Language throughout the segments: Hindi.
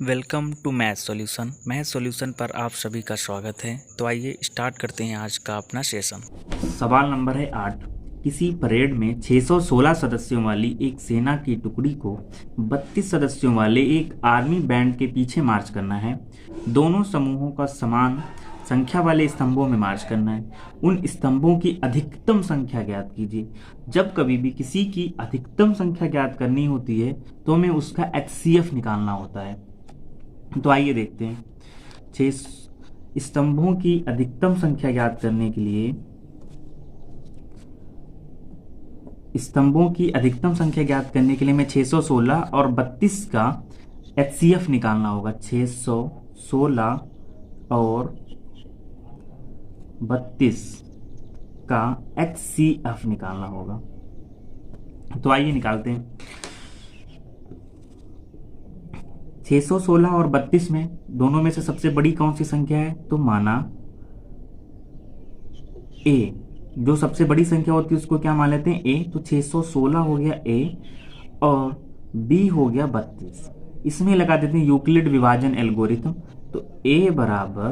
वेलकम टू मैथ सॉल्यूशन पर आप सभी का स्वागत है। तो आइए स्टार्ट करते हैं आज का अपना सेशन। सवाल नंबर है 8। किसी परेड में 616 सदस्यों वाली एक सेना की टुकड़ी को 32 सदस्यों वाले एक आर्मी बैंड के पीछे मार्च करना है। दोनों समूहों का समान संख्या वाले स्तंभों में मार्च करना है। उन स्तंभों की अधिकतम संख्या ज्ञात कीजिए। जब कभी भी किसी की अधिकतम संख्या ज्ञात करनी होती है तो हमें उसका HCF निकालना होता है। तो आइए देखते हैं। 6 स्तंभों की अधिकतम संख्या ज्ञात करने के लिए हमें 616 और 32 का HCF निकालना होगा। 616 और 32 का HCF निकालना होगा। तो आइए निकालते हैं। 616 और 32 में दोनों में से सबसे बड़ी कौन सी संख्या है? तो माना A। जो सबसे बड़ी संख्या होती है उसको क्या मान लेते हैं? A। तो 616 हो गया A और B हो गया 32। इसमें लगा देते हैं यूक्लिड विभाजन एल्गोरिथम। तो A बराबर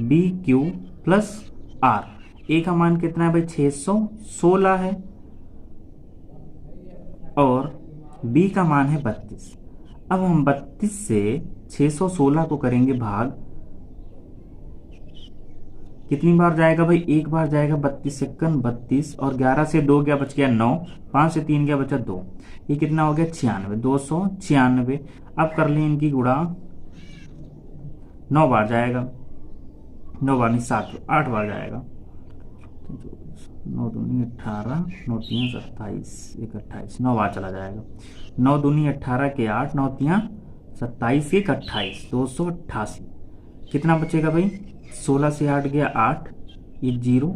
BQ प्लस R। A का मान कितना है भाई? 616 है और B का मान है 32। अब हम 32 से 616 को करेंगे भाग। कितनी बार जाएगा भाई? एक बार जाएगा। 32 सेकंड 32 और 11 से 2 गया, बच गया 9। 5 से 3 गया, बचा 2। ये कितना हो गया? 96। 296। अब कर लें इनकी गुणा। 9 बार जाएगा। 9 बार नहीं, 7 8 बार जाएगा। 9 दूनी 18, 9 तीन 27, 1 28, 9 बार चला जाएगा। 9 दूनी 18 के 8, 9 तियाँ 27, 1 28, 288। कितना बचेगा भाई? 16 से 8 गया 8, एक 0,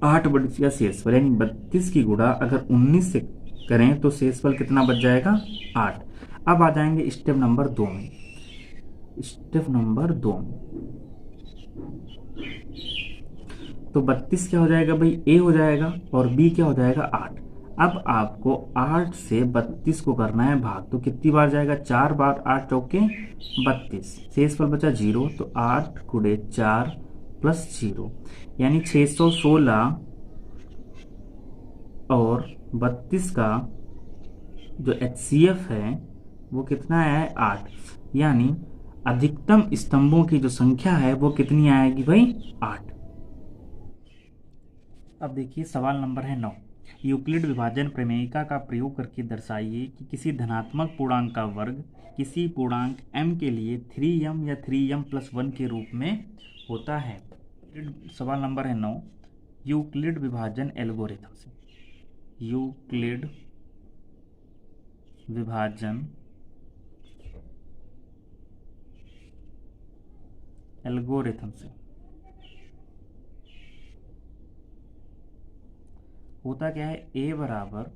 8 बच गया शेषफल। यानी 32 की गुणा अगर 19 से करें तो शेषफल कितना बच जाएगा? 8। अब आ जाएंगे स्टेप नंबर 2 में। स्टेप नंबर 2 में तो 32 क्या हो जाएगा भाई? A हो जाएगा और B क्या हो जाएगा? 8। अब आपको 8 से 32 को करना है भाग। तो कितनी बार जाएगा? 4 बार। 8 चौके 32, शेषफल बचा 0। तो 8 गुणे 4 प्लस 0, यानी 616 और 32 का जो HCF है वो कितना है? 8। यानी अधिकतम स्तंभों की जो संख्या है वो कितनी आएगी भाई? 8। अब देखिए सवाल नंबर है 9। यूक्लिड विभाजन प्रमेयिका का प्रयोग करके दर्शाइए कि किसी धनात्मक पूर्णांक का वर्ग किसी पूर्णांक m के लिए 3m या 3m प्लस 1 के रूप में होता है। सवाल नंबर है 9। यूक्लिड विभाजन एल्गोरिथम से यूक्लिड विभाजन एल्गोरिथम से होता क्या है? A बराबर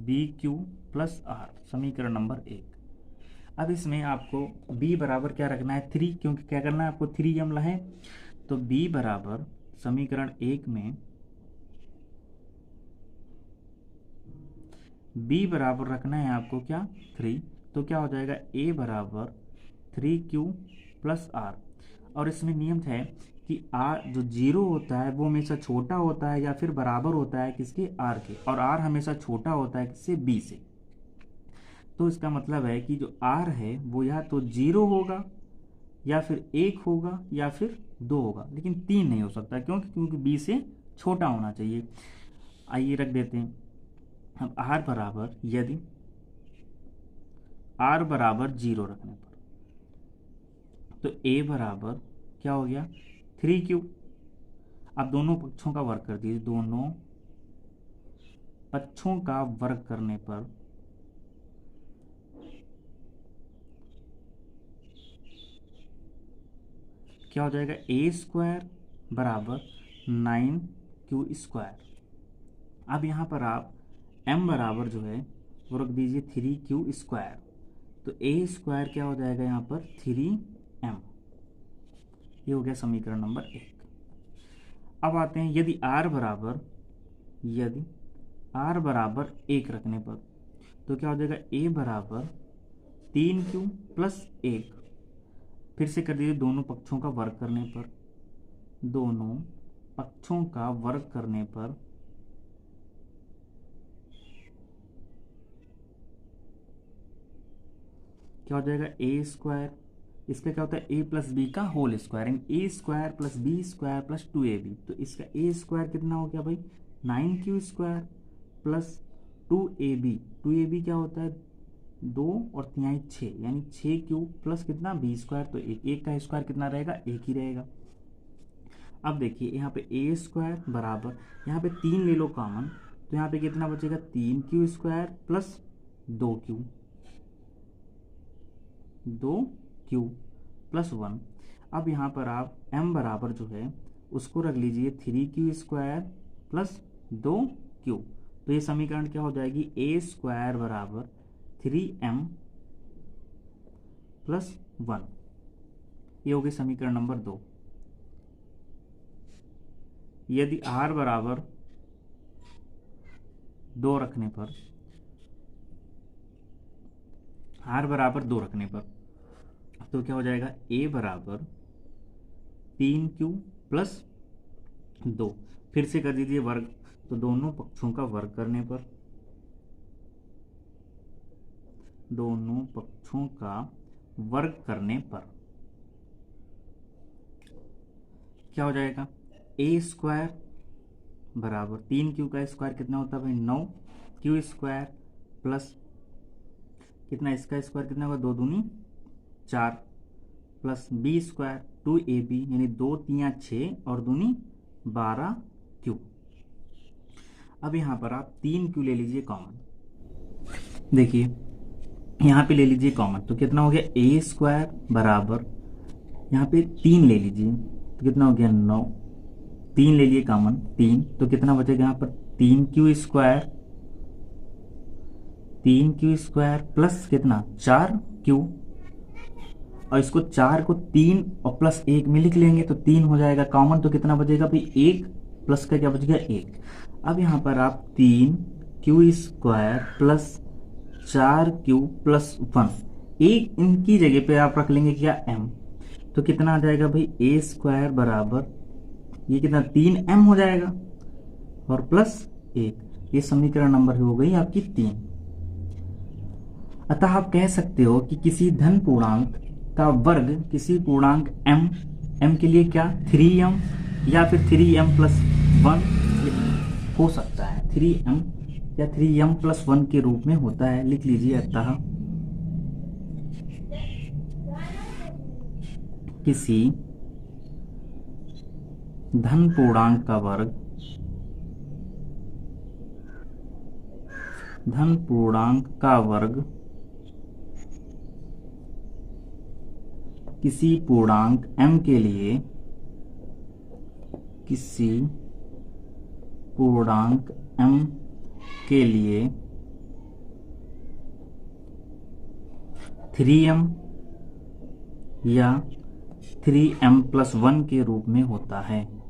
BQ प्लस R, समीकरण नंबर 1। अब इसमें आपको B बराबर क्या रखना है? 3, क्योंकि क्या करना है आपको? 3m है। तो B बराबर समीकरण 1 में B बराबर रखना है आपको क्या? 3। तो क्या हो जाएगा? A बराबर 3Q प्लस R। और इसमें नियम है कि R जो 0 होता है वो हमेशा छोटा होता है या फिर बराबर होता है किसके? R के। और R हमेशा छोटा होता है किससे? B से। तो इसका मतलब है कि जो R है वो या तो 0 होगा या फिर 1 होगा या फिर 2 होगा, लेकिन 3 नहीं हो सकता। क्योंकि B से छोटा होना चाहिए। आइए रख देते हैं। अब R बराबर, यदि R बराबर 0 रखने पर तो A बराबर क्या हो गया? 3Q। अब दोनों पक्षों का वर्ग कर दीजिए। दोनों पक्षों का वर्ग करने पर क्या हो जाएगा? A स्क्वायर बराबर 9Q स्क्वायर। अब यहाँ पर आप M बराबर जो है वो रख दीजिए 3Q स्क्वायर। तो A स्क्वायर क्या हो जाएगा यहाँ पर? 3M। ये हो गया समीकरण नंबर 1। अब आते हैं यदि R बराबर 1 रखने पर तो क्या हो जाएगा? A बराबर 3q प्लस 1, फिर से कर दीजिए दोनों पक्षों का वर्ग करने पर, दोनों पक्षों का वर्ग करने पर क्या हो जाएगा ए स्क्वायर, इसका क्या होता है ए प्लस बी का होल स्क्वायर, यानी A square plus B square plus 2ab, तो इसका ए स्क्वायर कितना हो गया भाई 9q स्क्वायर प्लस 2ab क्या होता है 2 और 3 6, यानी 6q प्लस कितना बी स्क्वायर, तो एक का स्क्वायर कितना रहेगा एक ही रहेगा। अब देखिए यहाँ पे ए स्क्वायर बराबर, यहाँ पे 3 ले लो कॉमन, तो यहाँ पे कितना बचेगा 3q square plus 2q plus 1। अब यहाँ पर आप m बराबर जो है उसको रख लीजिए 3q स्क्वायर प्लस 2q, तो ये समीकरण क्या हो जाएगी ए स्क्वायर बराबर 3m प्लस 1, ये हो गई समीकरण नंबर 2। यदि r बराबर 2 रखने पर, r बराबर 2 रखने पर तो क्या हो जाएगा a बराबर 3q प्लस 2, फिर से कर दीजिए वर्ग, तो दोनों पक्षों का वर्ग करने पर, दोनों पक्षों का वर्ग करने पर क्या हो जाएगा ए स्क्वायर बराबर 3q का स्क्वायर कितना होता है भाई 9q स्क्वायर प्लस कितना इसका स्क्वायर कितना होगा 2 दूनी 4 प्लस बी स्क्वायर 2ab, यानी 2 3 6 और दूनी 12q। अब यहाँ पर आप 3q ले लीजिए कॉमन, देखिए यहाँ पे ले लीजिए कॉमन, तो कितना हो गया ए स्क्वायर बराबर यहाँ पे 3 ले लीजिए तो कितना हो गया 9, 3 ले लिए कॉमन 3, तो कितना बचेगा यहाँ पर 3q स्क्वायर प्लस कितना 4q, और इसको 4 को 3 और प्लस 1 में लिख लेंगे तो 3 हो जाएगा कॉमन, तो कितना बचेगा भाई 1 प्लस का क्या बचेगा 1। अब यहाँ पर आप 3q square plus 4q plus 1, एक इनकी जगह पे आप रख लेंगे क्या m, तो कितना आ जाएगा भाई ए स्क्वायर बराबर ये कितना 3m हो जाएगा और प्लस 1, ये समीकरण नंबर हो गई आपकी 3। अतः आप कह सकते हो कि किसी धन पूर्णांक का वर्ग किसी पूर्णांक m के लिए क्या 3m या फिर 3m प्लस 1 हो सकता है, 3m या 3m प्लस 1 के रूप में होता है, लिख लीजिए। अतः किसी धन पूर्णांक का वर्ग किसी पूर्णांक m के लिए, किसी पूर्णांक m के लिए 3m या 3m प्लस 1 के रूप में होता है।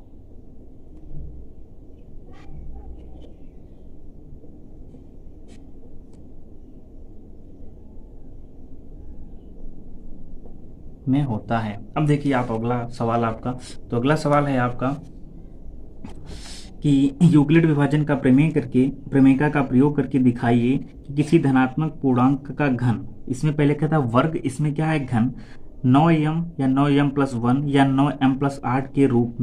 में होता है। अब देखिए आप अगला सवाल आपका, तो अगला सवाल है आपका कि यूक्लिड विभाजन का प्रमेय का प्रयोग करके दिखाइए कि किसी धनात्मक पूर्णांक का घन, इसमें पहले क्या था वर्ग, इसमें क्या है घन 9m या 9m प्लस 1 या 9m प्लस 8 के रूप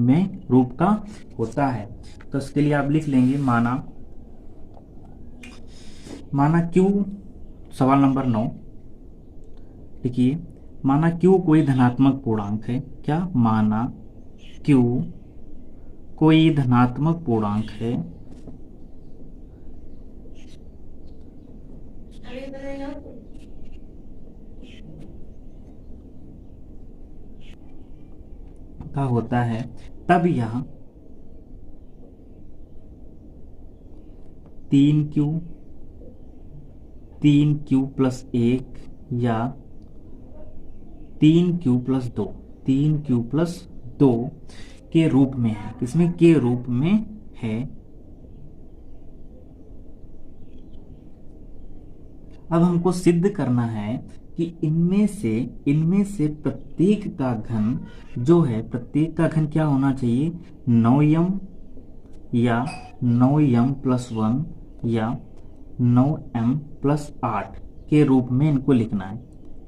का होता है। तो इसके लिए आप लिख लेंगे माना q, सवाल नंबर 9 लिखिए, माना q कोई धनात्मक पूर्णांक है, क्या माना q कोई धनात्मक पूर्णांक है का होता है, तब यह 3q प्लस 1 या 3q प्लस 2 के रूप में है, किसमें के रूप में है। अब हमको सिद्ध करना है कि इनमें से प्रत्येक का घन जो है, प्रत्येक का घन क्या होना चाहिए, 9m या 9m प्लस 1 या 9m प्लस 8 के रूप में इनको लिखना है।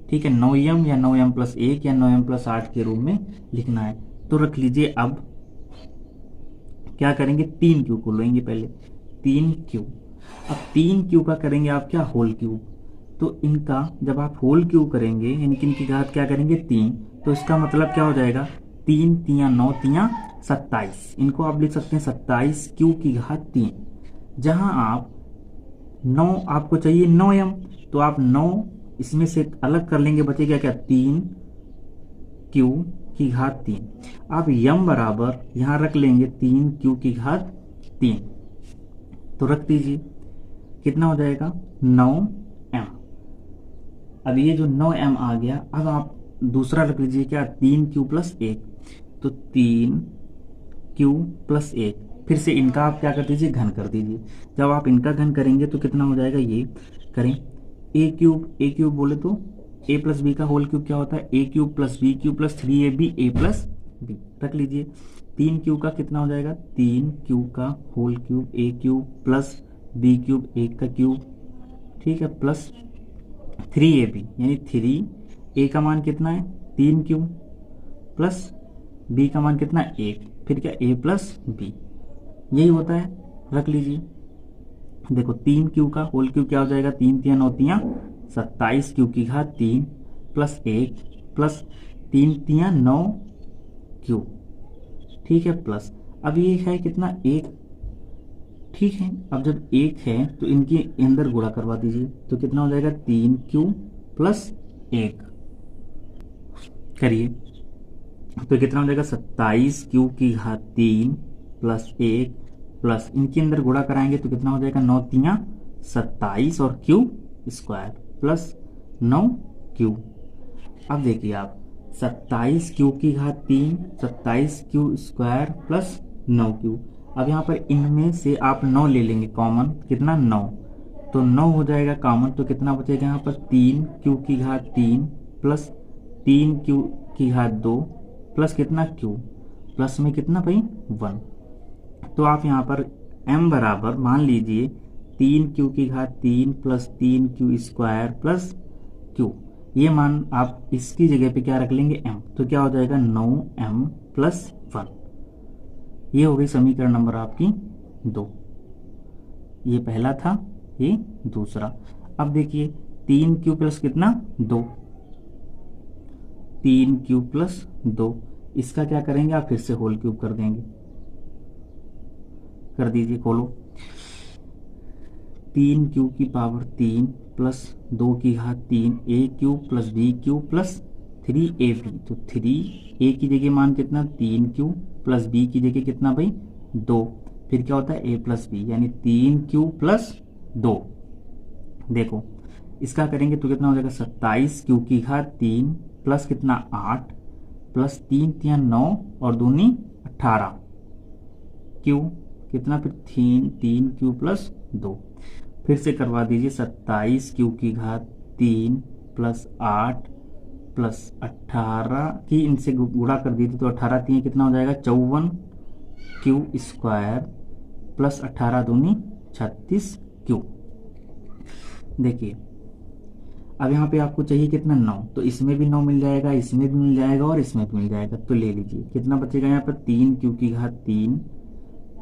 ठीक है, 9m या 9m प्लस 1 या 9m प्लस 8 के रूप में लिखना है। तो रख लीजिए। अब क्या करेंगे, 3q को लेंगे पहले, 3q। अब 3q का करेंगे आप क्या, होल क्यूब। तो इनका जब आप होल क्यूब करेंगे यानी कि इनकी घात क्या करेंगे, 3, तो इसका मतलब क्या हो जाएगा, 3 तिया 9 तिया 27। इनको आप लिख सकते हैं 27q की घात 3। जहां आप 9 आपको चाहिए 9m, तो आप 9 इसमें से अलग कर लेंगे, बचेगा क्या, 3q की घात 3। अब m बराबर यहां रख लेंगे 3q की घात 3। तो रख दीजिए, कितना हो जाएगा, 9m। अब ये जो 9m आ गया, अब आप दूसरा रख लीजिए क्या, 3q प्लस 1। तो 3q प्लस 1, फिर से इनका आप क्या कर दीजिए, घन कर दीजिए। जब आप इनका घन करेंगे तो कितना हो जाएगा, ये करें, ए क्यूब बोले तो a प्लस बी का होल क्यूब क्या होता है, a cube plus b cube plus 3ab a plus b. रख लीजिए, 3q का कितना हो जाएगा, 3q का whole cube a cube plus b cube 1 का क्यूब, ठीक है, प्लस 3ab यानी 3a का मान कितना है, 3q प्लस b का मान कितना, 1, फिर क्या, a प्लस b, यही होता है। रख लीजिए, देखो 3q का होल क्यूब क्या हो जाएगा, 3 तिया 9 तिया 27q की घात 3 प्लस 1 प्लस 3 तिया 9q, ठीक है, प्लस अब ये है कितना, 1, ठीक है। अब जब 1 है तो इनके अंदर गुणा करवा दीजिए, तो कितना हो जाएगा, 3q प्लस 1 करिए, तो कितना हो जाएगा, 27q की घात 3 प्लस 1 प्लस इनके अंदर गुणा कराएंगे तो कितना हो जाएगा, 9 तिया 27 और q स्क्वायर प्लस 9q। अब देखिए आप, 27q की घात 3, 27q स्क्वायर प्लस 9q। अब यहाँ पर इनमें से आप 9 ले लेंगे कॉमन, कितना, 9, तो 9 हो जाएगा कॉमन, तो कितना बचेगा यहाँ पर, 3q की घात 3 प्लस 3q की घात 2 प्लस कितना, q, प्लस में कितना भाई, 1। तो आप यहाँ पर m बराबर मान लीजिए 3q की घात 3 plus 3q square plus q, ये मान आप इसकी जगह पे क्या रख लेंगे, m, तो क्या हो जाएगा, 9m प्लस 1। ये हो गई समीकरण नंबर आपकी 2। ये पहला था, ये दूसरा। अब देखिए 3q प्लस कितना, 2, 3q प्लस 2, इसका क्या करेंगे आप, फिर से होल क्यूब कर देंगे, कर दीजिए, खोलो, 3q की पावर 3 प्लस 2 की घात 3 a cube plus b cube plus 3ab, तो 3a की जगह मान कितना, 3q प्लस b की जगह कितना भाई, 2, फिर क्या होता है, a प्लस b यानी 3q प्लस 2। देखो इसका करेंगे तो कितना हो जाएगा, 27q की घात 3 प्लस कितना, 8 प्लस 3 तिया 9 और दूनी 18, q कितना, फिर 3q प्लस 2, फिर से करवा दीजिए, 27q की घात 3 प्लस 8 प्लस 18 की इनसे गुणा कर दीजिए, तो 18 3 कितना हो जाएगा, 54q स्क्वायर प्लस 18 दूनी 36q। देखिए अब यहाँ पे आपको चाहिए कितना, 9, तो इसमें भी 9 मिल जाएगा, इसमें भी मिल जाएगा और इसमें भी मिल जाएगा, तो ले लीजिए, कितना बचेगा यहाँ पर, 3q की घात 3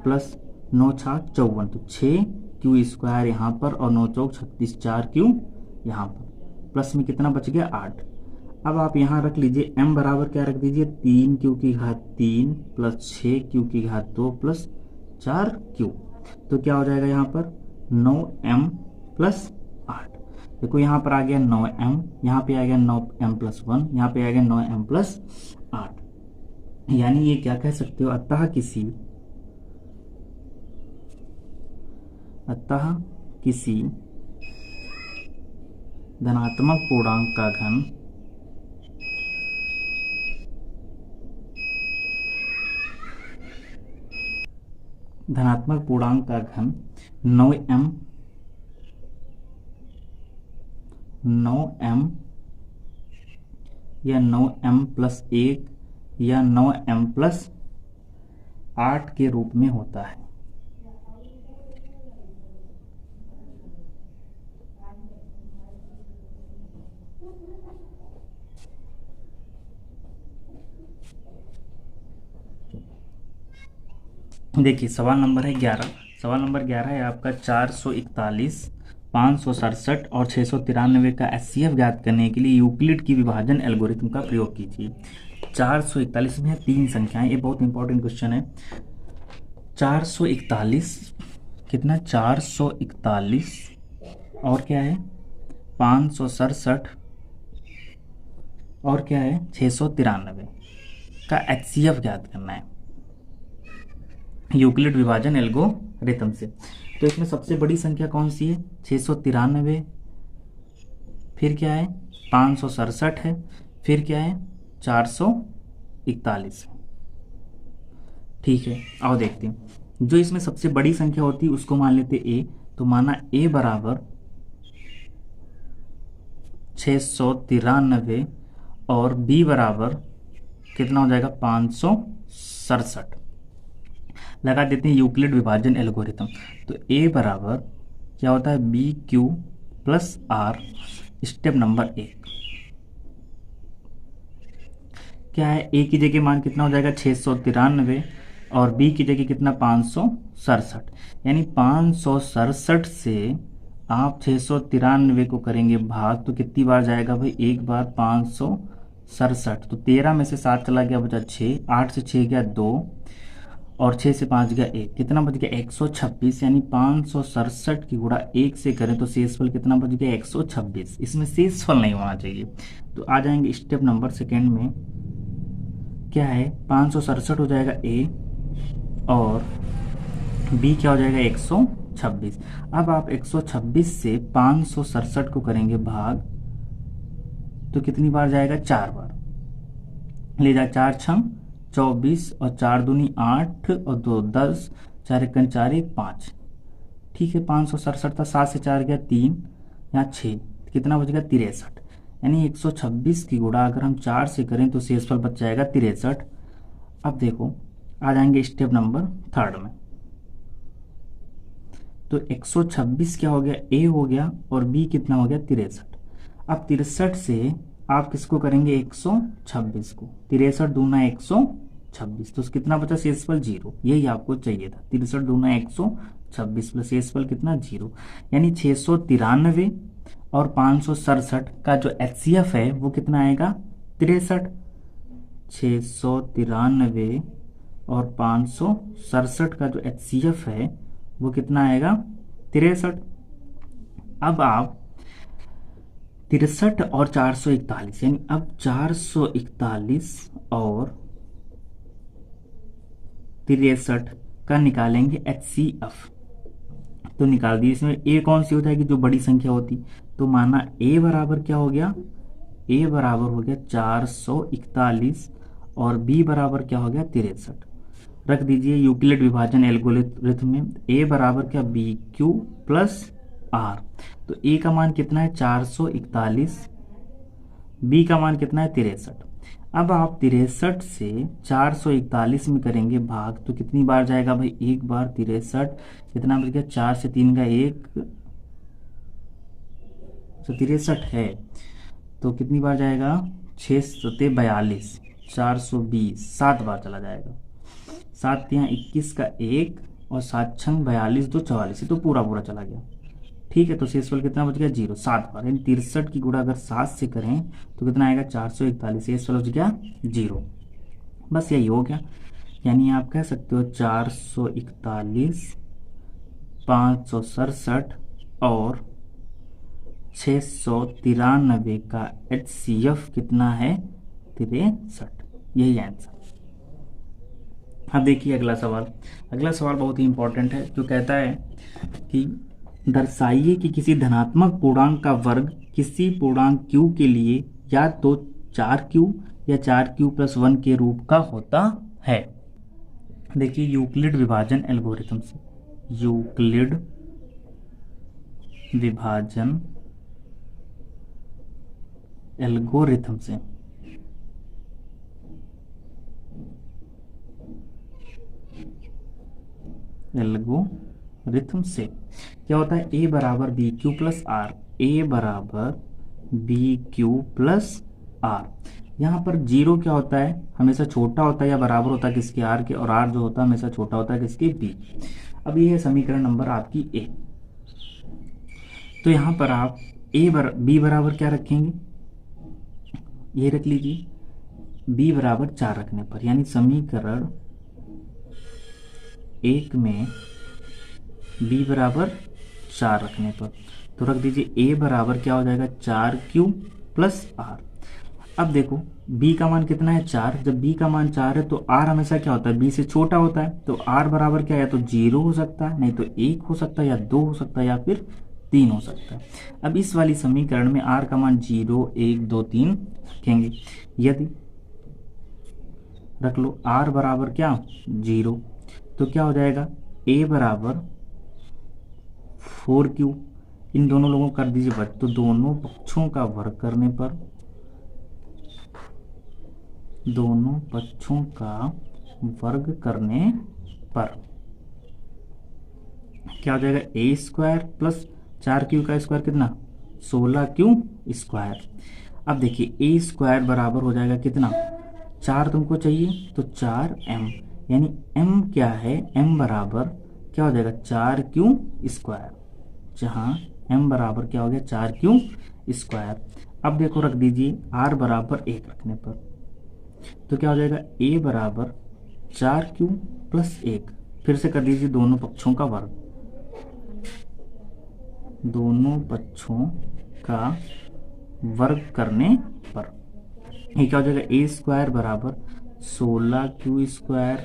प्लस 9 छाक 54, तो 6q स्क्वायर यहाँ पर और 9 चौक 36, 4q यहाँ पर, प्लस में कितना बच गया, 8। अब आप यहाँ रख लीजिए m बराबर क्या रख दीजिए, 3q की घात 3 प्लस 6q की घात 2 प्लस 4q, तो क्या हो जाएगा यहाँ पर, 9m प्लस 8। देखो यहाँ पर आ गया 9m, यहाँ पे आ गया 9m प्लस 1, यहाँ पे आ गया 9m प्लस 8। यानी ये क्या कह सकते हो, अतः किसी धनात्मक पूर्णांक का घन धनात्मक पूर्णांक का घन 9m या 9m+1 या 9m+8 के रूप में होता है। देखिए सवाल नंबर है 11। सवाल नंबर 11 है आपका 441, 567 और 693 का HCF ज्ञात करने के लिए यूक्लिड की विभाजन एल्गोरिथम का प्रयोग कीजिए। 441 में 3 संख्याएं, ये बहुत इंपॉर्टेंट क्वेश्चन है। 441 कितना, 441 और क्या है 567 और क्या है 693 का HCF ज्ञात करना है यूक्लिड विभाजन एल्गोरिथम से। तो इसमें सबसे बड़ी संख्या कौन सी है, 693, फिर क्या है 567 है, फिर क्या है 441 है। ठीक है, आओ देखते हैं। जो इसमें सबसे बड़ी संख्या होती है उसको मान लेते a, तो माना a बराबर 693 और b बराबर कितना हो जाएगा 567। लगा देते हैं यूक्लिड विभाजन एल्गोरिथम। तो a बराबर क्या होता है BQ plus R, step number 1 क्या है, a की जगह मान कितना हो जाएगा 693 और b की जगह कितना 567, यानी 567 से आप 693 को करेंगे भाग तो कितनी बार जाएगा भाई, एक बार 567, तो 13 में से 7 चला गया बचा 6, 8 से 6 गया 2 और 6 से 5 गया 1, कितना बच गया 126, यानी 567 की गुणा 1 से करें तो शेषफल कितना बच गया 126। इसमें शेषफल नहीं होना चाहिए। तो आ जाएंगे स्टेप नंबर 2 में, क्या है 567 हो जाएगा a और b क्या हो जाएगा 126। अब आप 126 से 567 को करेंगे भाग तो कितनी बार जाएगा 4 बार, ले जा 4 छंग 24 और 4 दूनी 8 और 2 10, 4 एकन 4 1 5। ठीक है, 567 था, 7 से 4 गया 3, यहाँ 6, कितना बच गया 63, यानी 126 की गुणा अगर हम 4 से करें तो शेषफल बच जाएगा 63। अब देखो आ जाएंगे स्टेप नंबर 3 में। तो 126 क्या हो गया a हो गया और b कितना हो गया 63। अब 63 से आप किसको करेंगे 126 को, 63 दूना 126, तो कितना बचा शेषफल 0, यही आपको चाहिए था। 63 दूना 126 प्लस शेषफल कितना 0, यानी 693 और 567 का जो HCF है वो कितना आएगा 63। 693 और 567 का जो HCF है वो कितना आएगा 63। अब आप 63 और 441, यानी अब 441 और 63 का निकालेंगे HCF। तो निकाल दिए, इसमें a कौन सी हो जाएगी जो बड़ी संख्या होती, तो माना a बराबर क्या हो गया, a बराबर हो गया 441 और b बराबर क्या हो गया 63। रख दीजिए यूक्लिड विभाजन एल्गोरिथम में a बराबर क्या BQ प्लस R। तो a का मान कितना है 441, b का मान कितना है 63। अब आप 63 से 441 में करेंगे भाग तो कितनी बार जाएगा भाई, एक बार 63, कितना बच गया 4 से 3 का 1, तो 63 है तो कितनी बार जाएगा 6 सते 42, 420, 7 बार चला जाएगा। 7 यहाँ 21 का 1 और 7 छंग 42 2 44, तो पूरा पूरा चला गया। ठीक है, तो शेषफल कितना बच गया 0, 7 बार, यानी 63 की गुणा अगर 7 से करें तो कितना आएगा 441, शेषफल बच गया 0। बस यही हो गया, यानी आप कह सकते हो 441, 567 और 693 का HCF कितना है 63, यही आंसर। अब देखिए अगला सवाल। अगला सवाल बहुत ही इंपॉर्टेंट है, जो कहता है कि दर्शाइए कि किसी धनात्मक पूर्णांक का वर्ग किसी पूर्णांक q के लिए या तो 4q या 4q प्लस 1 के रूप का होता है। देखिए यूक्लिड विभाजन एल्गोरिथम से, यूक्लिड विभाजन एल्गोरिथम से एल्गोरिथम से क्या होता है, ए बराबर बी क्यू प्लस आर, ए बराबर बी क्यू प्लस आर। यहाँ पर जीरो क्या होता है, हमेशा छोटा होता है या बराबर होता है किसके, आर के, और आर जो होता है हमेशा छोटा होता है किसके, बी। अब ये है समीकरण नंबर आपकी ए। तो यहाँ पर आप बी बराबर क्या रखेंगे, ये रख लीजिए, बी बराबर 4 रखने पर, यानी समीकरण एक में बी बराबर 4 रखने पर, तो रख दीजिए ए बराबर क्या हो जाएगा, 4 क्यू प्लस आर। अब देखो b का मान कितना है, 4। जब b का मान 4 है तो r हमेशा क्या होता है, b से छोटा होता है, तो r बराबर क्या है, या तो 0 हो सकता है, नहीं तो 1 हो सकता है, या 2 हो सकता है, या फिर 3 हो सकता है। अब इस वाली समीकरण में r का मान 0 1 2 3 रखेंगे। यदि रख लो r बराबर क्या, 0, तो क्या हो जाएगा, a बराबर 4q, इन दोनों लोगों को कर दीजिए वर्ग, तो दोनों पक्षों का वर्ग करने पर, दोनों पक्षों का वर्ग करने पर क्या हो जाएगा, ए स्क्वायर प्लस 4 क्यू का स्क्वायर कितना, 16 क्यू स्क्वायर। अब देखिए ए स्क्वायर बराबर हो जाएगा कितना, 4 तुमको चाहिए तो 4m, यानी m क्या है, m बराबर क्या हो जाएगा, 4 क्यू स्क्वायर, जहाँ m बराबर क्या हो गया, 4 क्यू स्क्वायर। अब देखो रख दीजिए r बराबर 1 रखने पर, तो क्या हो जाएगा, a बराबर 4 क्यू प्लस 1, फिर से कर दीजिए दोनों पक्षों का वर्ग, दोनों पक्षों का वर्ग करने पर ये क्या हो जाएगा, ए स्क्वायर बराबर 16 Q square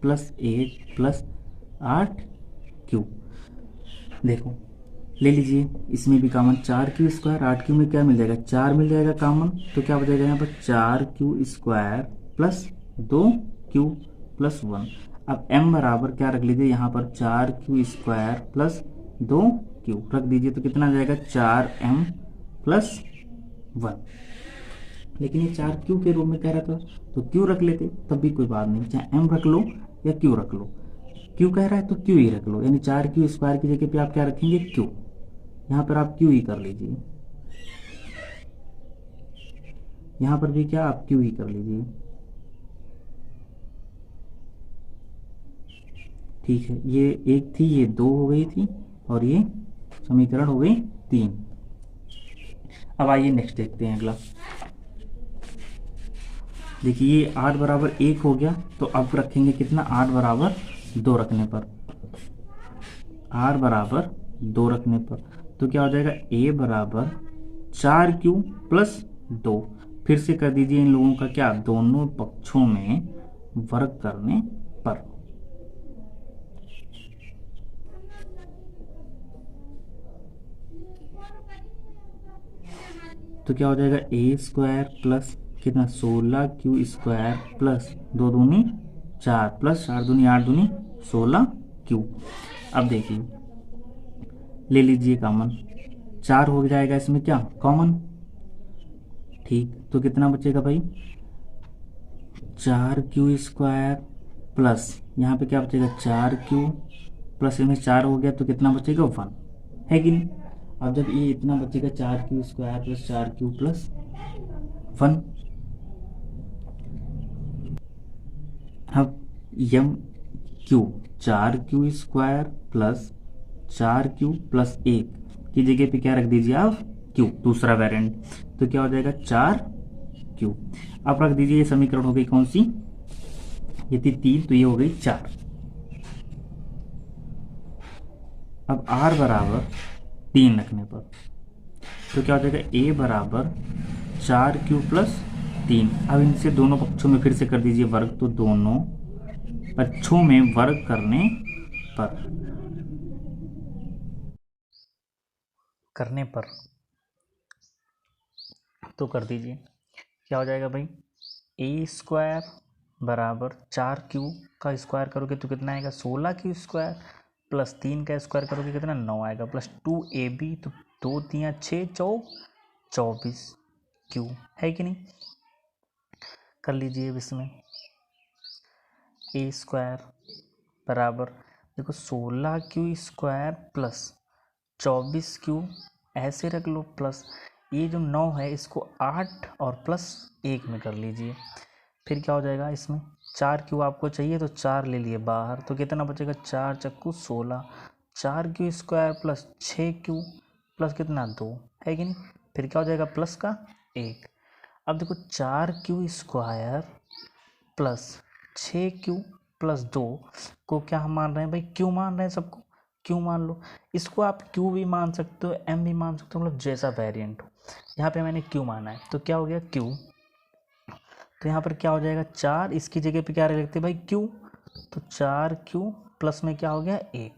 plus 1 plus 8 Q. देखो ले लीजिए, इसमें भी कॉमन 4 क्यू स्क्वायर, 8 क्यू में क्या मिल जाएगा, 4 मिल जाएगा कॉमन, तो क्या बचेगा यहाँ पर 4 Q square plus 2 Q plus 1। अब m बराबर क्या रख लीजिए यहाँ पर, 4 क्यू स्क्वायर प्लस 2 क्यू रख दीजिए, तो कितना आ जाएगा, 4m प्लस 1। लेकिन ये 4 क्यू के रूप में कह रहा था, तो क्यू रख लेते, तब भी कोई बात नहीं, चाहे m रख लो या क्यू रख लो, क्यू कह रहा है तो क्यू ही रख लो, यानी 4 क्यू स्क्वायर की जगह पे आप क्या रखेंगे, क्यू, यहाँ पर आप क्यू ही कर लीजिए, यहाँ पर भी क्या आप क्यू ही कर लीजिए। ठीक है, ये एक थी, ये 2 हो गई थी, और ये समीकरण हो गई 3। अब आइए नेक्स्ट देखते हैं अगला। देखिए ये 8 बराबर 1 हो गया, तो अब रखेंगे कितना, 8 बराबर 2 रखने पर, 8 बराबर 2 रखने पर, तो क्या हो जाएगा, a बराबर 4 क्यू प्लस 2, फिर से कर दीजिए इन लोगों का क्या, दोनों पक्षों में वर्ग करने पर, तो क्या हो जाएगा, ए स्क्वायर प्लस कितना, 16 क्यू स्क्वायर प्लस 2 दूनी 4 प्लस 4 दूनी 8 दूनी 16 क्यू। अब देखिए ले लीजिए कॉमन, 4 हो जाएगा इसमें क्या कॉमन, ठीक, तो कितना बचेगा भाई, 4 क्यू स्क्वायर प्लस यहाँ पे क्या बचेगा, 4 क्यू प्लस इसमें 4 हो गया, तो कितना बचेगा 1, है कि नहीं। अब जब ये इतना बचेगा, 4 Q square plus 4 Q plus 1, अब M Q, 4 Q square plus 4 Q plus 1 की जगह पे क्या रख दीजिए आप, क्यू, दूसरा वेरिएंट, तो क्या हो जाएगा 4 क्यू। अब रख दीजिए, ये समीकरण हो गई कौन सी, ये थी 3, तो ये हो गई 4। अब r बराबर 3 रखने पर, तो क्या हो जाएगा, a बराबर 4 क्यू प्लस 3। अब इनसे दोनों पक्षों में फिर से कर दीजिए वर्ग, तो दोनों पक्षों में वर्ग करने पर तो कर दीजिए, क्या हो जाएगा भाई, ए स्क्वायर बराबर 4 क्यू का स्क्वायर करोगे तो कितना आएगा, 16 क्यू स्क्वायर प्लस 3 का स्क्वायर करोगे कितना, 9 आएगा, प्लस 2ab, तो 2 3 6 24 क्यू, है कि नहीं। कर लीजिए अब इसमें, ए स्क्वायर बराबर, देखो 16 क्यू प्लस 24 क्यू, ऐसे रख लो, प्लस ये जो 9 है इसको 8 और प्लस 1 में कर लीजिए। फिर क्या हो जाएगा, इसमें 4 क्यू आपको चाहिए तो 4 ले लिए बाहर, तो कितना बचेगा, 4 चक्कू 16, 4 क्यू प्लस 6 क्यू प्लस कितना 2, है कि नहीं। फिर क्या हो जाएगा, प्लस का 1। अब देखो 4 क्यू प्लस 6 क्यू प्लस 2 को क्या हम मान रहे हैं भाई, क्यू मान रहे हैं, सबको क्यू मान लो। इसको आप क्यू भी मान सकते हो, एम भी मान सकते हो, मतलब जैसा वेरिएंट हो। यहाँ पे मैंने क्यू माना है तो क्या हो गया क्यू, तो यहाँ पर क्या हो जाएगा 4, इसकी जगह पे क्या रख लेते हैं भाई क्यू, तो 4 क्यू प्लस में क्या हो गया 1।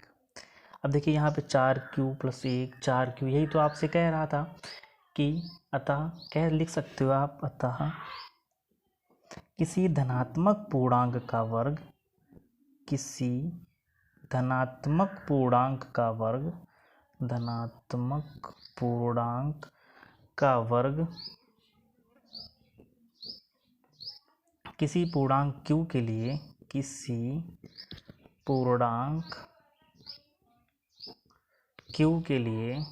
अब देखिए यहाँ पे 4 क्यू प्लस 1, 4 क्यू, यही तो आपसे कह रहा था कि अतः कह लिख सकते हो आप, अतः किसी धनात्मक पूर्णांक का वर्ग, किसी धनात्मक पूर्णांक का वर्ग, धनात्मक पूर्णांक का वर्ग किसी पूर्णांक q के लिए, किसी पूर्णांक q के लिए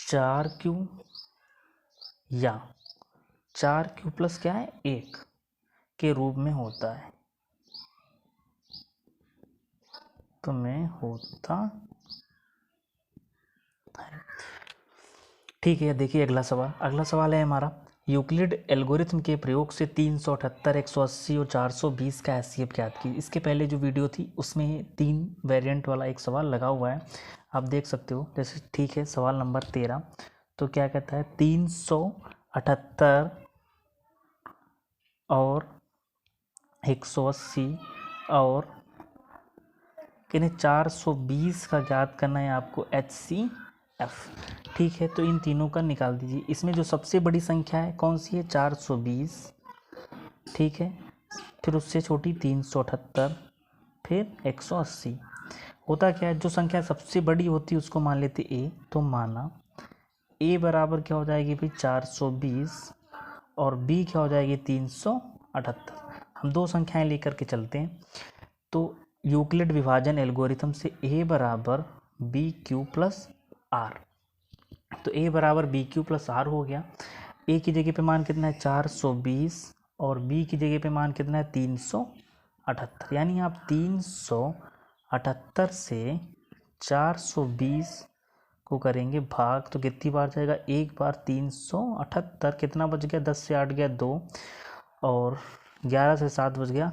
4 क्यू या 4 क्यू प्लस क्या है 1 के रूप में होता है, तो में होता है। ठीक है, देखिए अगला सवाल है हमारा, यूक्लिड एल्गोरिथम के प्रयोग से 378, 180 और 420 का एचसीएफ ज्ञात की। इसके पहले जो वीडियो थी उसमें 3 वेरिएंट वाला एक सवाल लगा हुआ है, आप देख सकते हो। जैसे ठीक है, सवाल नंबर 13, तो क्या कहता है, 378 और 180 और किन्हें 420 का ज्ञात करना है आपको एचसीएफ। ठीक है, तो इन तीनों का निकाल दीजिए। इसमें जो सबसे बड़ी संख्या है कौन सी है, 420, ठीक है, फिर उससे छोटी 378, फिर 180। होता क्या है, जो संख्या सबसे बड़ी होती है उसको मान लेते ए, तो माना ए बराबर क्या हो जाएगी भाई 420 और बी क्या हो जाएगी 378। हम दो संख्याएं लेकर के चलते हैं, तो यूक्लिड विभाजन एल्गोरिथम से a बराबर बी क्यू प्लस आर, तो a बराबर बी क्यू प्लस आर हो गया। a की जगह पे मान कितना है 420 और b की जगह पे मान कितना है 378, यानी आप 378 से 420 को करेंगे भाग, तो कितनी बार जाएगा, एक बार 378, कितना बच गया, 10 से 8 गया 2 और 11 से 7 बच गया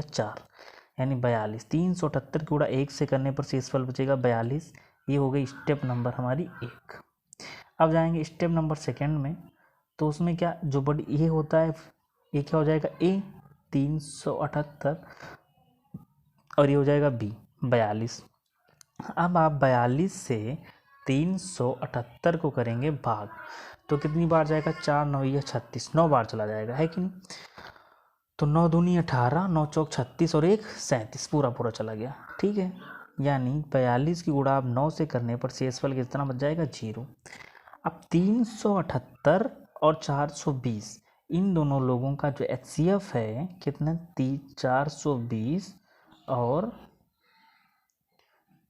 4, यानी 42। 378 गुणा 1 से करने पर शेषफल बचेगा 42। ये हो गई स्टेप नंबर हमारी 1। अब जाएंगे स्टेप नंबर 2 में, तो उसमें क्या जो बड़ी ये होता है, ये क्या हो जाएगा a 378 और ये हो जाएगा b 42। अब आप 42 से 378 को करेंगे भाग, तो कितनी बार जाएगा, 4 9 या 36, 9 बार चला जाएगा, है कि नहीं। तो 9 दूनी 18, 9 चौक 36 और 1 37, पूरा चला गया, ठीक है। यानी 42 की गुणा आप 9 से करने पर शेषफल कितना बच जाएगा 0। अब 378 और 420 इन दोनों लोगों का जो एचसीएफ है कितना, 420 और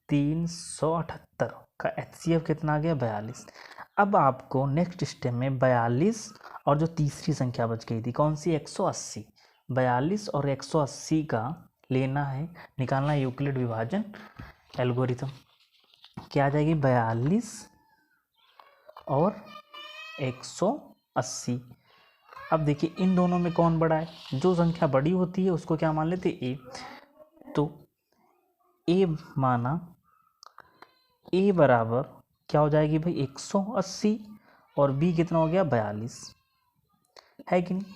378 का एचसीएफ कितना आ गया 42। अब आपको नेक्स्ट स्टेप में 42 और जो तीसरी संख्या बच गई थी कौन सी, 180, 42 और 180 का लेना है, निकालना है यूक्लिड विभाजन एल्गोरिथम। क्या आ जाएगी 42 और 180। अब देखिए इन दोनों में कौन बड़ा है, जो संख्या बड़ी होती है उसको क्या मान लेते ए, तो ए माना ए बराबर क्या हो जाएगी भाई 180 और बी कितना हो गया 42, है कि नहीं।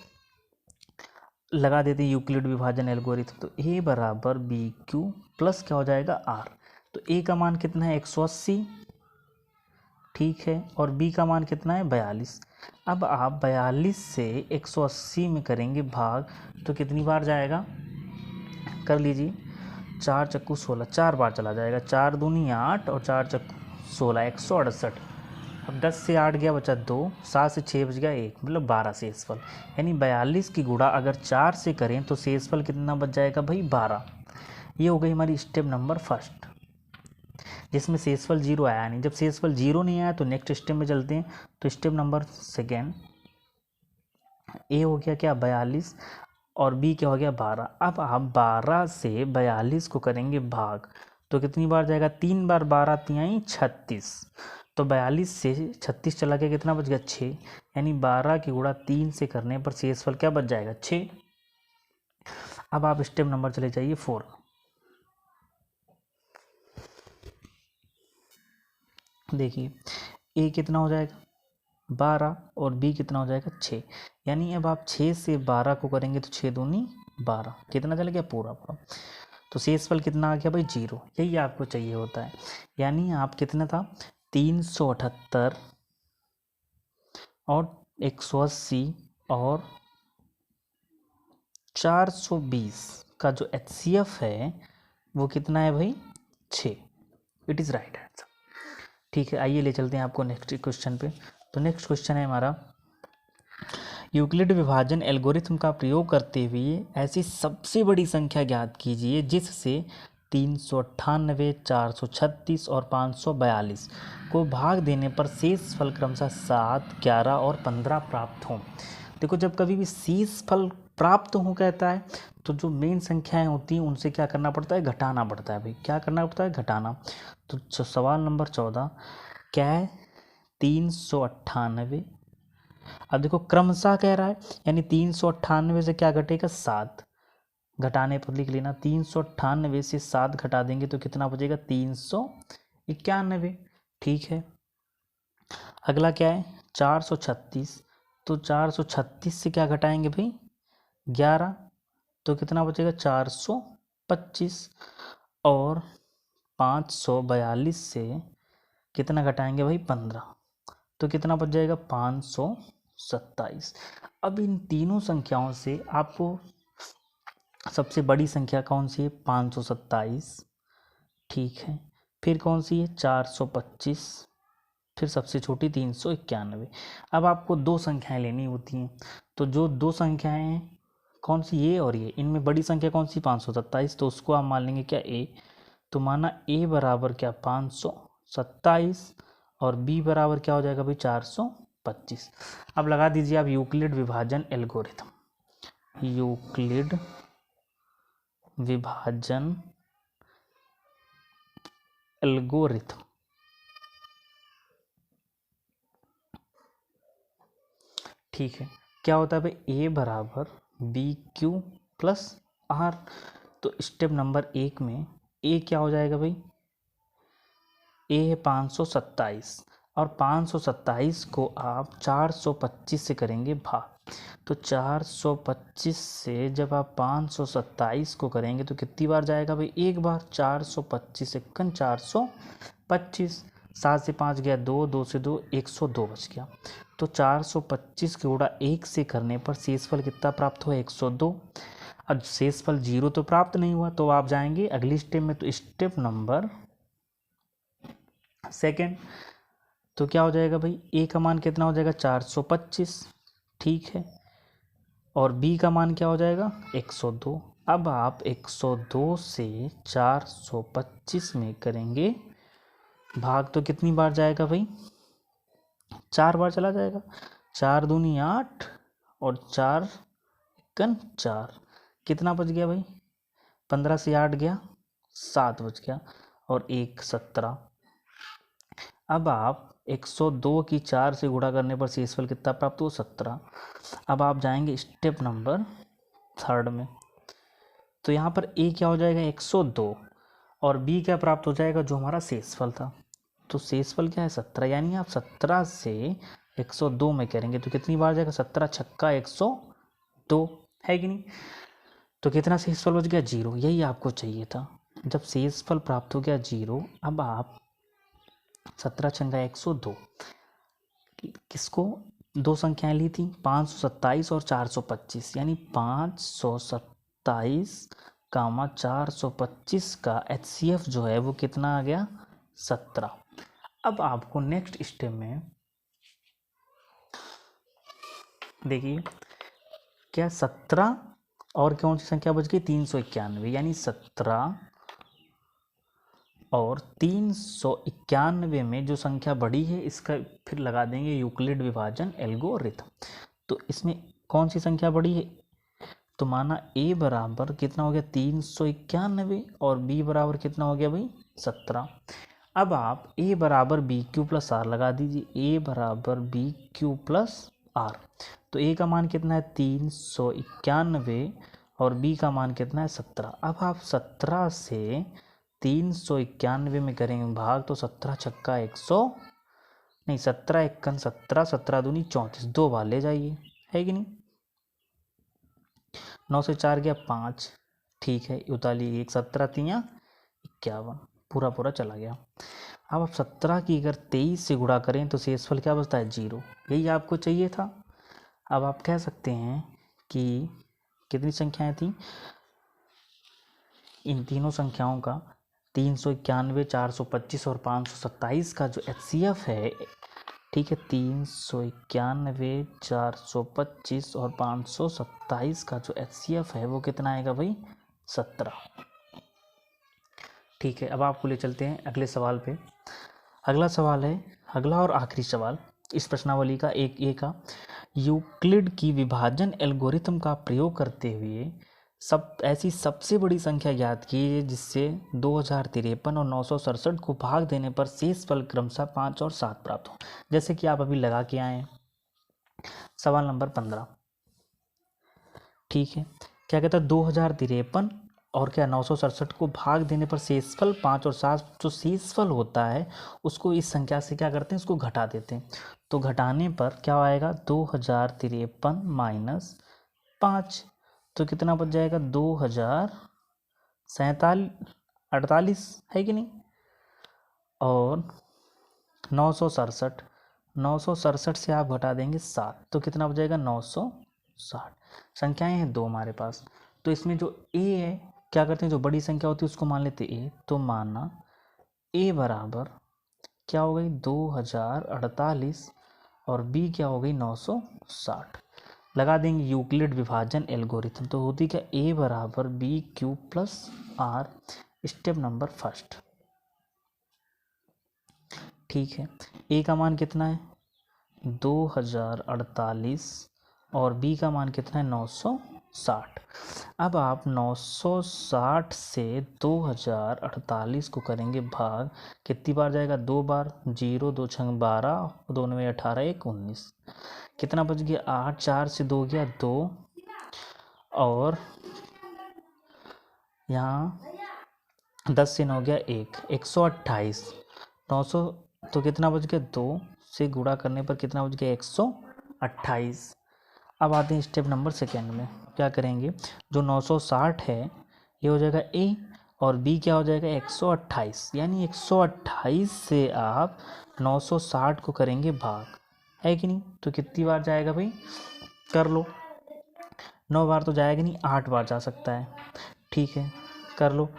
लगा देते हैं यूक्लिड विभाजन एल्गोरिथम, तो ए बराबर बी क्यू प्लस क्या हो जाएगा आर, तो ए का मान कितना है 180, ठीक है, और बी का मान कितना है 42। अब आप 42 से 180 में करेंगे भाग, तो कितनी बार जाएगा, कर लीजिए, 4 चक्कू 16, 4 बार चला जाएगा, 4 दूनी 8 और 4 चक्कू 16, 168, अब 10 से 8 गया बचा 2, 7 से 6 बच गया 1, मतलब 12 शेषफल। यानी 42 की गुणा अगर 4 से करें तो शेषफल कितना बच जाएगा भाई 12। ये हो गई हमारी स्टेप नंबर फर्स्ट, जिसमें शेषफल 0 आया नहीं। जब शेषफल 0 नहीं आया तो नेक्स्ट स्टेप में चलते हैं। तो स्टेप नंबर सेकेंड, ए हो गया क्या 42 और बी क्या हो गया 12। अब आप 12 से 42 को करेंगे भाग, तो कितनी बार जाएगा, 3 बार, 12 तिहाई 36। तो 42 से 36 चला के कितना बच गया 6, यानी 12 की गुणा 3 से करने पर शेषफल क्या बच जाएगा 6। अब आप स्टेप नंबर चले जाइए 4। देखिए ए कितना हो जाएगा 12 और बी कितना हो जाएगा 6, यानी अब आप 6 से 12 को करेंगे तो 6 दूनी 12, कितना चला गया पूरा पूरा। तो शेषफल कितना आ गया भाई 0, यही आपको चाहिए होता है। यानी आप कितना था 378 और 180 और 420 का जो HCF है वो कितना है भाई 6। It is right answer. ठीक है, आइए ले चलते हैं आपको नेक्स्ट क्वेश्चन पे। तो नेक्स्ट क्वेश्चन है हमारा, यूक्लिड विभाजन एल्गोरिथम का प्रयोग करते हुए ऐसी सबसे बड़ी संख्या ज्ञात कीजिए जिससे 398, 436 और 542 को भाग देने पर शेष फल क्रमशः 7, 11 और 15 प्राप्त हों। देखो जब कभी भी शेष फल प्राप्त हो कहता है तो जो मेन संख्याएं होती हैं उनसे क्या करना पड़ता है, घटाना पड़ता है भाई। क्या करना पड़ता है, घटाना। तो सवाल नंबर 14 क्या है 398। अब देखो क्रमशः कह रहा है, यानी 398 से क्या घटेगा 7, घटाने पर लिख लेना 398 से 7 घटा देंगे तो कितना बचेगा 391। ठीक है, अगला क्या है 436। तो 436 से क्या घटाएंगे भाई 11, तो कितना बचेगा 425। और 542 से कितना घटाएंगे भाई 15, तो कितना बच जाएगा 527। अब इन तीनों संख्याओं से आपको सबसे बड़ी संख्या कौन सी है 527, ठीक है, फिर कौन सी है 425, फिर सबसे छोटी 391। अब आपको दो संख्याएं लेनी होती हैं, तो जो दो संख्याएं हैं कौन सी, ये और ये, इनमें बड़ी संख्या कौन सी 527, तो उसको आप मान लेंगे क्या ए। तो माना ए बराबर क्या 527 और बी बराबर क्या हो जाएगा भाई 425। अब लगा दीजिए आप यूक्लिड विभाजन एल्गोरिथम, यूक्लिड विभाजन एल्गोरिथम। ठीक है, क्या होता है भाई ए बराबर बी क्यू प्लस आर। तो स्टेप नंबर 1 में ए क्या हो जाएगा भाई, ए है 527 और 527 को आप 425 से करेंगे भाग। तो 425 से जब आप 527 को करेंगे तो कितनी बार जाएगा भाई, एक बार। 425 एकन 425, 7 से 5 गया 2, 2 से 2 102 बच गया। तो 425 के गुणा 1 से करने पर शेषफल कितना प्राप्त हुआ 102। अब शेषफल 0 तो प्राप्त नहीं हुआ, तो आप जाएंगे अगली स्टेप में। तो स्टेप नंबर सेकेंड, तो क्या हो जाएगा भाई, ए का मान कितना हो जाएगा 425, ठीक है, और बी का मान क्या हो जाएगा 102। अब आप 102 से 425 में करेंगे भाग, तो कितनी बार जाएगा भाई 4 बार चला जाएगा। 4 दूनी 8 और 4 एकन 4, कितना बच गया भाई 15 से 8 गया 7 बच गया और 1 17। अब आप 102 की 4 से गुणा करने पर शेषफल कितना प्राप्त हुआ 17। अब आप जाएंगे स्टेप नंबर 3 में। तो यहाँ पर ए क्या हो जाएगा 102 और बी क्या प्राप्त हो जाएगा जो हमारा शेषफल था। तो शेषफल क्या है 17, यानी आप 17 से 102 में करेंगे तो कितनी बार जाएगा 17 छक्का 102, है कि नहीं। तो कितना शेषफल बच गया 0, यही आपको चाहिए था। जब शेषफल प्राप्त हो गया 0, अब आप 17 छंगा 102, किसको दो संख्याएं ली थी 527 और 425, यानी 527 कामा 425 का HCF जो है वो कितना आ गया 17। अब आपको नेक्स्ट स्टेप में देखिए क्या 17 और कौन सी संख्या बच गई 391, यानी 17 और 391 में जो संख्या बड़ी है इसका फिर लगा देंगे यूक्लिड विभाजन एल्गोरिथम। तो इसमें कौन सी संख्या बड़ी है, तो माना a बराबर कितना हो गया 391 और b बराबर कितना हो गया भाई 17। अब आप a बराबर बी क्यू प्लस आर लगा दीजिए, a बराबर बी क्यू प्लस आर। तो a का मान कितना है 391 और b का मान कितना है 17। अब आप 17 से 391 में करेंगे भाग, तो 17 छक्का 100 नहीं 17 एकन 17, 17 दूनी 34, 2 बार ले जाइए, है कि नहीं। 9 से 4 गया 5, ठीक है उतारिए 1, 17 तियाँ 51, पूरा पूरा चला गया। अब आप 17 की अगर 23 से गुणा करें तो शेषफल क्या बचता है 0, यही आपको चाहिए था। अब आप कह सकते हैं कि कितनी संख्याएं थी, इन तीनों संख्याओं का 391, 425 और 527 का जो HCF है, ठीक है 391, 425 और 527 का जो HCF है वो कितना आएगा भाई 17। ठीक है, अब आपको ले चलते हैं अगले सवाल पे। अगला सवाल है, अगला और आखिरी सवाल इस प्रश्नावली का एक ए का, यूक्लिड की विभाजन एल्गोरिथम का प्रयोग करते हुए ऐसी सबसे बड़ी संख्या ज्ञात कीजिए जिससे 2053 और 967 को भाग देने पर शेषफल क्रमशः 5 और 7 प्राप्त हो। जैसे कि आप अभी लगा के आए हैं सवाल नंबर 15, ठीक है क्या कहता है 2053 और क्या 967 को भाग देने पर शेषफल 5 और 7, जो शेषफल होता है उसको इस संख्या से क्या करते हैं, उसको घटा देते हैं। तो घटाने पर क्या आएगा 2053 माइनस 5, तो कितना बच जाएगा 2048 है कि नहीं। और 967 से आप घटा देंगे 7, तो कितना बच जाएगा 960। संख्याएं हैं 2 हमारे पास, तो इसमें जो a है क्या करते हैं, जो बड़ी संख्या होती है उसको मान लेते a, तो माना a बराबर क्या हो गई 2048 और b क्या हो गई 960। लगा देंगे यूक्लिड विभाजन एल्गोरिथम, तो होती क्या a बराबर b q plus r, step number first, ठीक है। a का मान कितना है 2048 और b का मान कितना है 960। अब आप 960 से 2048 को करेंगे भाग, कितनी बार जाएगा 2 बार, 0 2 छंग 12, 2 9 18 1 19, कितना बच गया 8, 4 से 2 गया 2 और यहाँ 10 से 9 गया 1, 128, 900 तो कितना बच गया 2 से गुणा करने पर कितना बच गया 128। अब आते हैं स्टेप नंबर सेकेंड में, क्या करेंगे जो 960 है ये हो जाएगा a और b क्या हो जाएगा 128, यानी 128 से आप 960 को करेंगे भाग, है कि नहीं। तो कितनी बार जाएगा भाई कर लो, 9 बार तो जाएगा नहीं, 8 बार जा सकता है, ठीक है कर लो।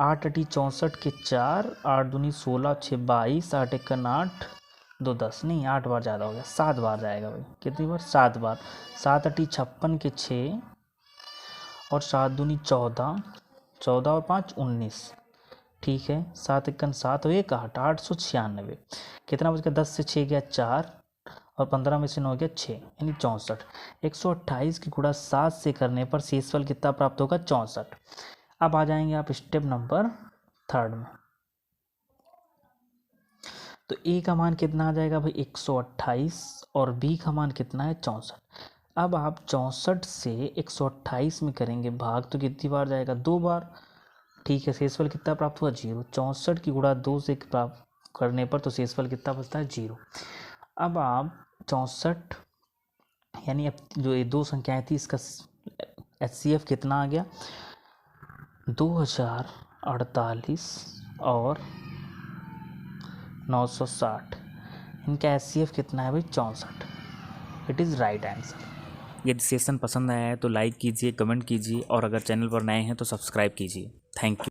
8 अटी 64 के 4, 8 दूनी 16, 6 22, 8 एकन 8, 2 10, नहीं 8 बार ज़्यादा हो गया, 7 बार जाएगा भाई, कितनी बार 7 बार। 7 अटी 56 के 6 और 7 दूनी 14, 14 और 5 19, ठीक है 7 एकन 7 और 1 8, 896, कितना बच गया 10 से 6 गया 4 और 15 में से 9 गया 6, यानी 64। 128 की गुणा 7 से करने पर शेषफल कितना प्राप्त होगा 64। अब आ जाएंगे आप स्टेप नंबर थर्ड में, तो a का मान कितना आ जाएगा भाई 128 और b का मान कितना है 64। अब आप 64 से 128 में करेंगे भाग, तो कितनी बार जाएगा 2 बार, ठीक है शेषफल कितना प्राप्त हुआ 0। 64 की गुणा 2 से प्राप्त करने पर तो शेषफल कितना बचता है 0। अब आप 64 यानी अब जो ये 2 संख्याएं थी इसका HCF कितना आ गया 2048 और 960, इनका HCF कितना है भाई 64। It is right answer. यदि सेशन पसंद आया है तो लाइक कीजिए, कमेंट कीजिए और अगर चैनल पर नए हैं तो सब्सक्राइब कीजिए। Thank you.